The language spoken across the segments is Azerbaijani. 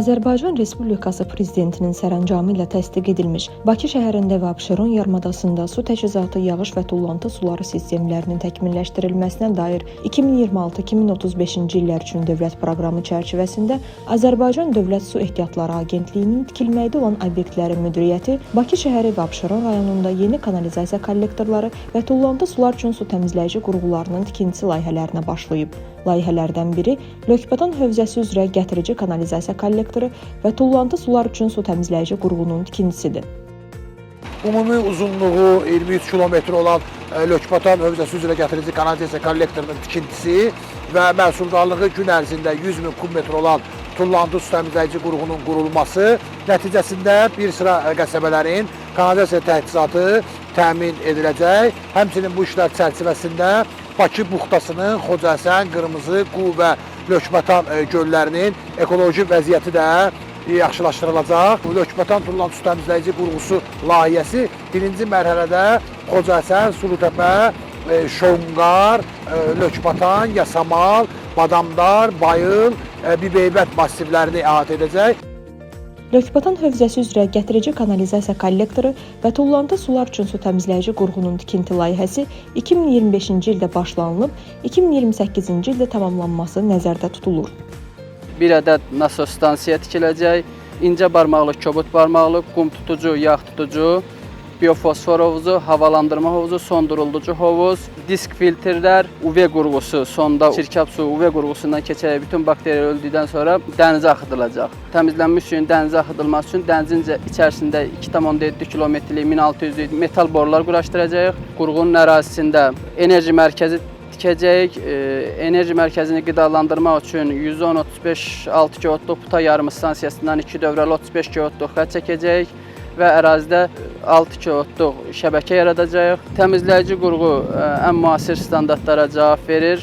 Azərbaycan Respublikası Prezidentinin sərəncamı ilə təsdiq edilmiş Bakı şəhərində və Abşeron yarımadasında su təchizatı, yağış və tullantı suları sistemlərinin təkmilləşdirilməsinə dair 2026-2035-ci illər üçün dövlət proqramı çərçivəsində Azərbaycan Dövlət Su Ehtiyatları Agentliyinin tikilməkdə olan obyektlərin müdiriyyəti Bakı şəhəri və Abşeron rayonunda yeni kanalizasiya kollektorları və tullantı sular üçün su təmizləyici qurğularının tikintisi layihələrinə başlayıb. Layihələrdən biri Lökbatan hövzəsi üzrə gətirici kanalizasiya kollektoru və tullantı sular üçün su təmizləyici qurğunun tikintisidir. Ümumi uzunluğu 23 kilometr olan Lökbatan hövzəsi üzrə gətirici kanalizasiya kollektorunun tikintisi və məhsuldarlığı gün ərzində 100 min kubmetr olan tullantı su təmizləyici qurğunun qurulması nəticəsində bir sıra qəsəbələrin kanalizasiya təchizatı təmin ediləcək. Həmçinin bu işlər çərçivəsində Bakı buxtasının Xocəsən, Qırmızı, Qu və Lökbatan göllərinin ekoloji vəziyyəti də yaxşılaşdırılacaq. Lökbatan tullantı su təmizləyici qurğusu layihəsi birinci mərhələdə Xocəsən, Sulutəpə, Şonqar, Lökbatan, Yasamal, Badamdar, Bayıl, Bibeybət massivlərini əhatə edəcək. Lökbatan hövzəsi üzrə gətirici kanalizasiya kollektoru və tullantı sular üçün su təmizləyici qurğunun tikinti layihəsi 2025-ci ildə başlanılıb, 2028-ci ildə tamamlanması nəzərdə tutulur. Bir ədəd nasos stansiya tikiləcək, incə barmaqlı, kobud barmaqlı, qum tutucu, yağ tutucu, biofosfor hovuzu, havalandırma hovuzu, sondurulducu hovuz, disk filtrlər, UV qurğusu, sonda çirkab su UV qurğusundan keçərək bütün bakteriya öldükdən sonra dənizə axıdılacaq. Təmizlənmiş suyun dənizə axıdılması üçün dənizin içərisində 2,7 kilometrlik 1600'lük metal borular quraşdıracağıq. Qurğunun ərazisində enerji mərkəzi tikəcəyik. Enerji mərkəzini qidalandırmaq üçün 110-35 6 kilovatluq Puta yarımı stansiyasından 2 dövrəli 35 kilovatluq xətt çəkəcəyik və ərazidə 6 kilovatluq şəbəkə yaradacağıq. Təmizləyici qurğu ən müasir standartlara cavab verir.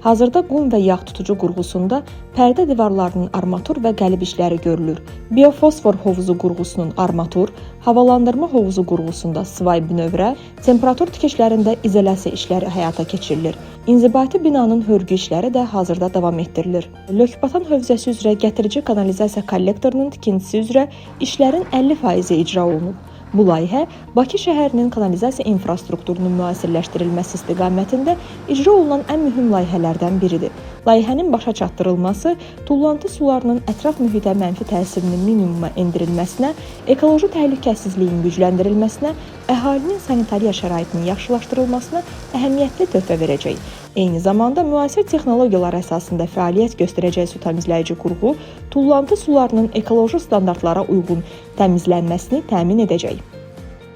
Hazırda qum və yağ tutucu qurğusunda pərdə divarlarının armatur və qəlib işləri görülür. Biofosfor hovuzu qurğusunun armatur, havalandırma hovuzu qurğusunda svay bünövrə, temperatur tikişlərində izolyasiya işləri həyata keçirilir. İnzibati binanın hörgü işləri də hazırda davam etdirilir. Lökbatan hövzəsi üzrə gətirici kanalizasiya kollektorunun tikintisi üzrə işlərin 50% icra olunub. Bu layihə Bakı şəhərinin kanalizasiya infrastrukturunun müasirləşdirilməsi istiqamətində icra olunan ən mühüm layihələrdən biridir. Layihənin başa çatdırılması, tullantı sularının ətraf mühitə mənfi təsirinin minimuma endirilməsinə, ekoloji təhlükəsizliyin gücləndirilməsinə, əhalinin sanitariya şəraitinin yaxşılaşdırılmasına əhəmiyyətli töhfə verəcək. Eyni zamanda müasir texnologiyalar əsasında fəaliyyət göstərəcək su təmizləyici qurğu, tullantı sularının ekoloji standartlara uyğun təmizlənməsini təmin edəcək.